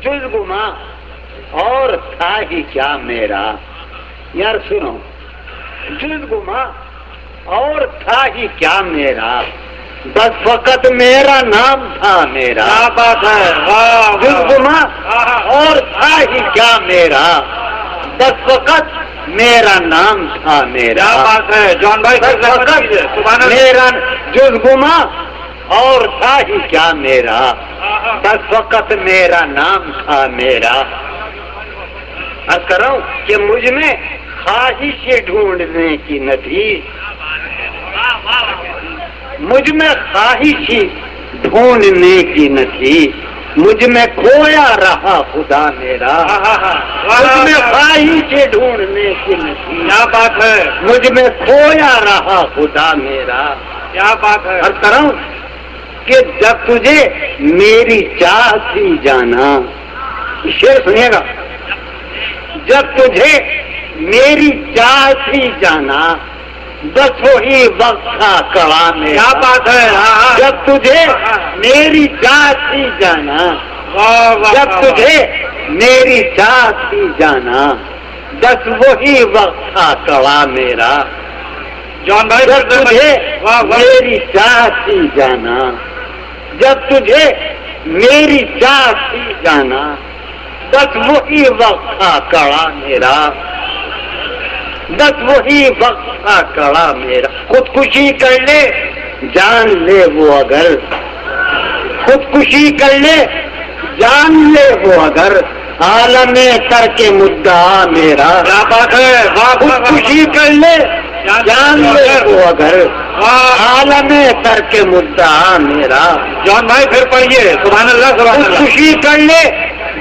جز گما اور تھا ہی کیا میرا. یار سنو، جز گما اور تھا ہی کیا میرا، بس فقط میرا نام تھا میرا. کیا بات ہے، واہ جز گما اور تھا ہی کیا میرا، بس فقط میرا نام تھا میرا. کیا بات ہے جان بھائی، بس فقط میرا جز گما اور تھا ہی کیا میرا، بس فقط میرا نام تھا میرا. عرض کر رہا ہوں کہ مجھ میں خواہش ڈھونڈنے کی نہ تھی، مجھ میں خواہش ڈھونڈنے کی نہ تھی، مجھ میں کھویا رہا خدا میرا. مجھ میں خواہش ڈھونڈنے کی نہ تھی، کیا بات ہے، مجھ میں کھویا رہا خدا میرا. کیا بات ہے. عرض کر رہا ہوں کہ جب تجھے میری چاہ تھی جانا، شعر سنیے گا، جب تجھے میری چاہ تھی جانا، بس وہی وقت تھا کڑا میرا. کیا بات ہے. جب تجھے میری چاہ تھی جانا، واہ واہ، جب تجھے میری چاہ تھی جانا، بس وہی وقت تھا کڑا میرا. جان بھائی جب تجھے واہ واہ، میری چاہ تھی جانا، جب تجھے میری چاہ تھی جانا، بس وہی وقت تھا کڑا میرا، بس وہی وقت تھا کڑا میرا. خودکشی کر لے جان لے وہ اگر، خودکشی کر لے جان لے وہ اگر، عالم تر کے مدعا میرا. کیا بات ہے، واہ واہ، خودکشی کر لے جان لے وہ اگر، عالم تر کے مدعا میرا. جان بھائی پھر پڑھیے، سبحان اللہ سبحان اللہ. خودکشی کر لے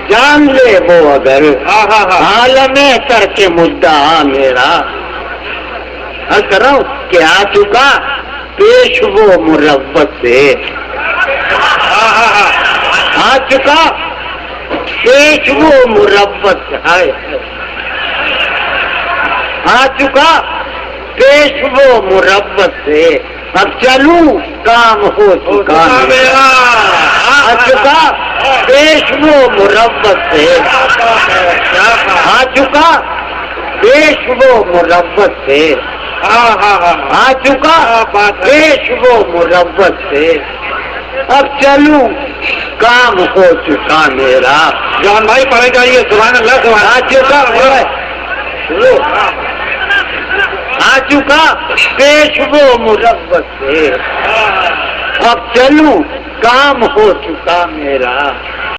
جان لے وہ اگر، ہاں ہاں ہاں، عالم تر کے مدعا میرا. عرض کر رہا ہوں کہ آ چکا پیش وہ مروت سے، ہاں ہاں ہاں، آ چکا پیش وہ مروت سے، آ چکا پیش وہ مروت سے، اب چلوں کام ہو چکا میرا. آ چکا پیش وہ مروت سے، آ چکا پیش وہ مروت سے، ہاں ہاں ہاں، آ چکا پیش وہ مروت سے، اب چلوں کام ہو چکا میرا. جان بھائی پڑھے جائیے، سبحان اللہ سبحان آ چکا آ چکا پیش وہ مروت سے، اب چلوں کام ہو چکا میرا.